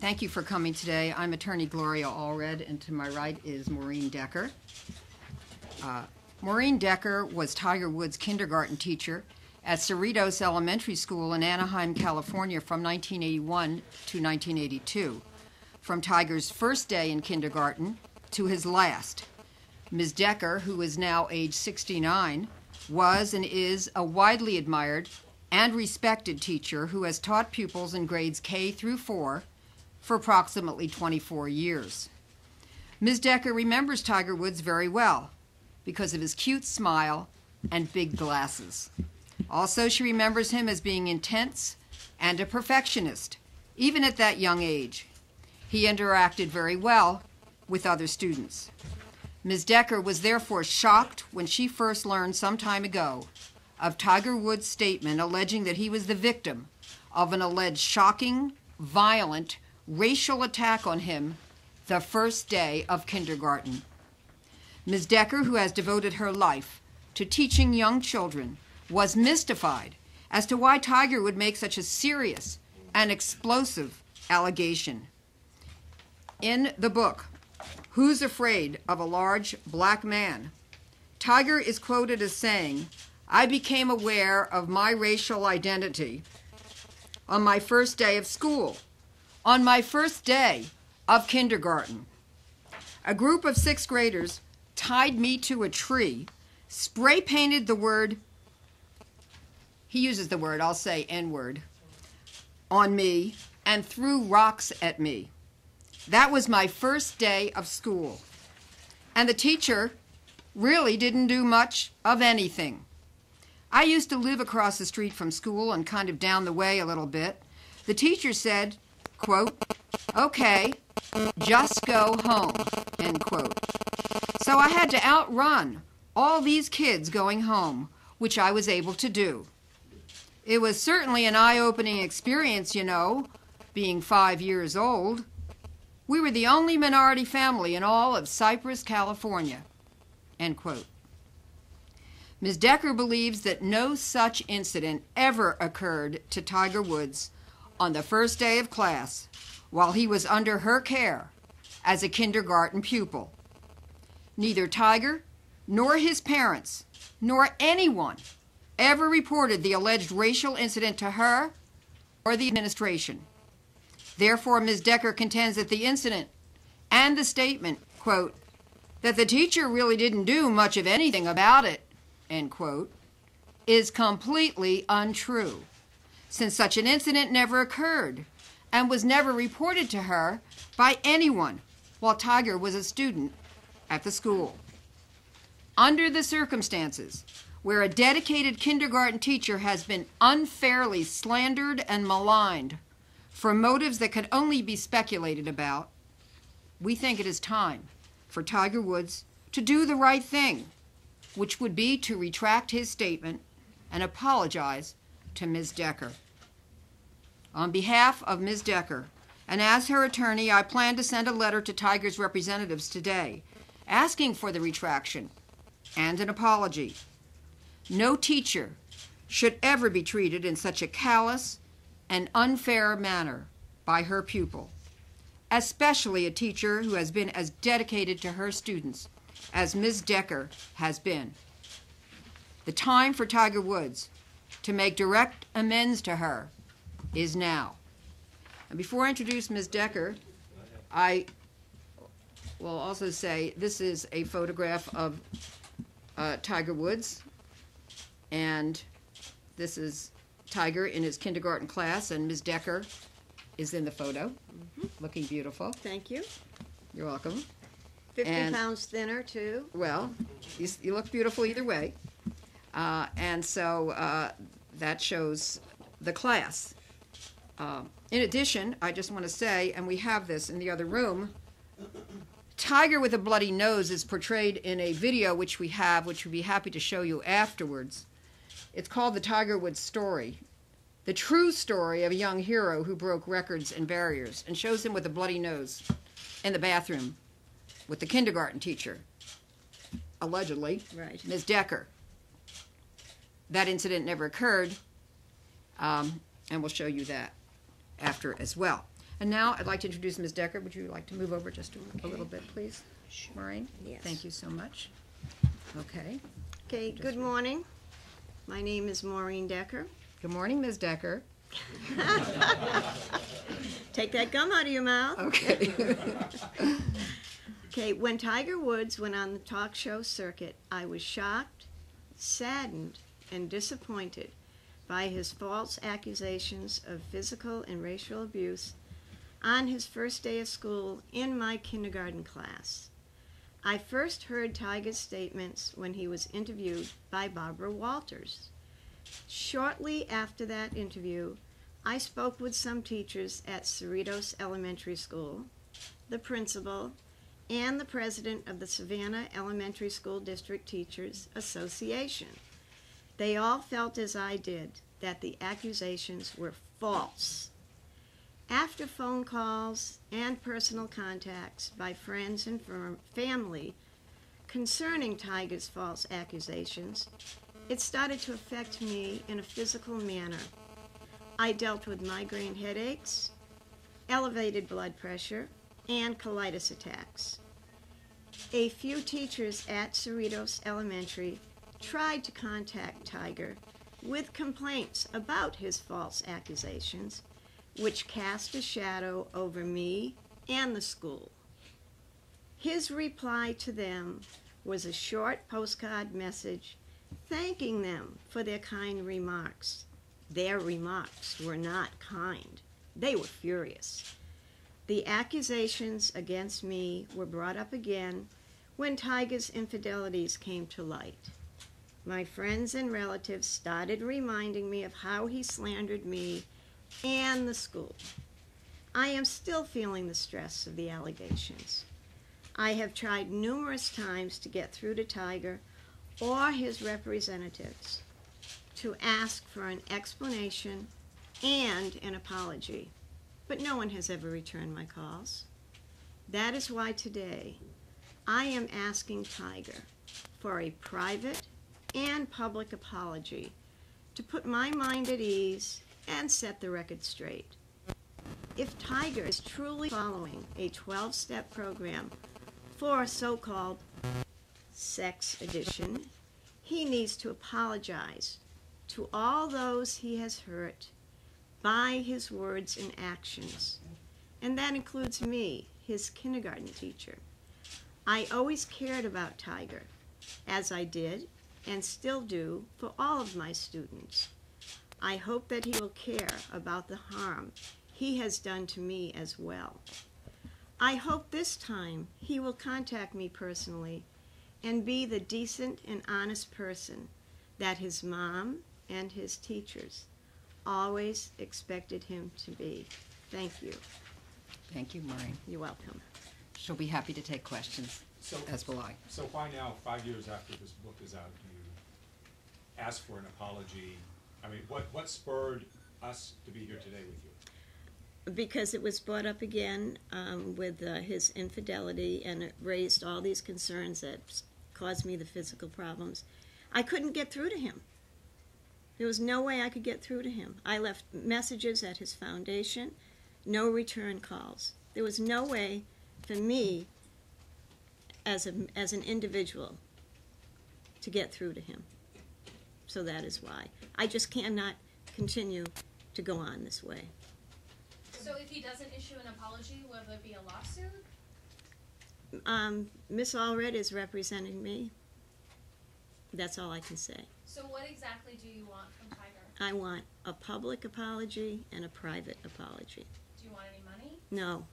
Thank you for coming today. I'm attorney Gloria Allred, and to my right is Maureen Decker. Maureen Decker was Tiger Woods' kindergarten teacher at Cerritos Elementary School in Anaheim, California from 1981 to 1982, from Tiger's first day in kindergarten to his last. Ms. Decker, who is now age 69, was and is a widely admired and respected teacher who has taught pupils in grades K through 4 for approximately 24 years. Ms. Decker remembers Tiger Woods very well because of his cute smile and big glasses. Also, she remembers him as being intense and a perfectionist, even at that young age. He interacted very well with other students. Ms. Decker was therefore shocked when she first learned some time ago of Tiger Woods' statement alleging that he was the victim of an alleged shocking, violent, racial attack on him the first day of kindergarten. Ms. Decker, who has devoted her life to teaching young children, was mystified as to why Tiger would make such a serious and explosive allegation. In the book, Who's Afraid of a Large Black Man?, Tiger is quoted as saying, "I became aware of my racial identity on my first day of school, on my first day of kindergarten. A group of 6th graders tied me to a tree, spray painted the word," he uses the word, I'll say N-word, "on me and threw rocks at me. That was my first day of school. And the teacher really didn't do much of anything. I used to live across the street from school and kind of down the way a little bit. The teacher said, quote, 'Okay, just go home,' end quote. So I had to outrun all these kids going home, which I was able to do. It was certainly an eye-opening experience, you know, being 5 years old. We were the only minority family in all of Cypress, California," end quote. Ms. Decker believes that no such incident ever occurred to Tiger Woods on the first day of class while he was under her care as a kindergarten pupil. Neither Tiger nor his parents nor anyone ever reported the alleged racial incident to her or the administration. Therefore, Ms. Decker contends that the incident and the statement, quote, "that the teacher really didn't do much of anything about it," end quote, is completely untrue, since such an incident never occurred and was never reported to her by anyone while Tiger was a student at the school. Under the circumstances where a dedicated kindergarten teacher has been unfairly slandered and maligned for motives that could only be speculated about, we think it is time for Tiger Woods to do the right thing, which would be to retract his statement and apologize to Ms. Decker. On behalf of Ms. Decker, and as her attorney, I plan to send a letter to Tiger's representatives today, asking for the retraction and an apology. No teacher should ever be treated in such a callous and unfair manner by her pupil, especially a teacher who has been as dedicated to her students as Ms. Decker has been. The time for Tiger Woods to make direct amends to her is now. And before I introduce Ms. Decker, I will also say this is a photograph of Tiger Woods, and this is Tiger in his kindergarten class, and Ms. Decker is in the photo, looking beautiful. Thank you. You're welcome. 50 pounds thinner, too. Well, you look beautiful either way. And so that shows the class. In addition, I just want to say, and we have this in the other room, Tiger with a bloody nose is portrayed in a video which we have, which we'd be happy to show you afterwards. It's called The Tiger Woods Story, the true story of a young hero who broke records and barriers, and shows him with a bloody nose in the bathroom with the kindergarten teacher, allegedly, Right. Ms. Decker. That incident never occurred, and we'll show you that after as well. And now I'd like to introduce Ms. Decker. Would you like to move over just a little bit, please? Maureen? Yes. Thank you so much. Okay. Okay, good morning. My name is Maureen Decker. Good morning, Ms. Decker. Take that gum out of your mouth. Okay. Okay, when Tiger Woods went on the talk show circuit, I was shocked, saddened, and disappointed by his false accusations of physical and racial abuse on his first day of school in my kindergarten class. I first heard Tiger's statements when he was interviewed by Barbara Walters. Shortly after that interview, I spoke with some teachers at Cerritos Elementary School, the principal, and the president of the Savannah Elementary School District Teachers Association. They all felt as I did, that the accusations were false. After phone calls and personal contacts by friends and family concerning Tiger's false accusations, it started to affect me in a physical manner. I dealt with migraine headaches, elevated blood pressure, and colitis attacks. A few teachers at Cerritos Elementary tried to contact Tiger with complaints about his false accusations, which cast a shadow over me and the school. His reply to them was a short postcard message thanking them for their kind remarks. Their remarks were not kind. They were furious. The accusations against me were brought up again when Tiger's infidelities came to light. My friends and relatives started reminding me of how he slandered me and the school. I am still feeling the stress of the allegations. I have tried numerous times to get through to Tiger or his representatives to ask for an explanation and an apology, but no one has ever returned my calls. That is why today I am asking Tiger for a private and public apology to put my mind at ease and set the record straight. If Tiger is truly following a 12-step program for so-called sex addiction, he needs to apologize to all those he has hurt by his words and actions. And that includes me, his kindergarten teacher. I always cared about Tiger, as I did and still do for all of my students. I hope that he will care about the harm he has done to me as well. I hope this time he will contact me personally and be the decent and honest person that his mom and his teachers always expected him to be. Thank you. Thank you, Maureen. You're welcome. She'll be happy to take questions, as will I. So why now, 5 years after this book is out, do you ask for an apology? I mean, what spurred us to be here today with you? Because it was brought up again with his infidelity, and it raised all these concerns that caused me the physical problems. I couldn't get through to him. There was no way I could get through to him. I left messages at his foundation, no return calls. There was no way for me as an individual to get through to him. So that is why. I just cannot continue to go on this way. So if he doesn't issue an apology, will there be a lawsuit? Miss Allred is representing me. That's all I can say. So what exactly do you want from Tiger? I want a public apology and a private apology. Do you want any money? No.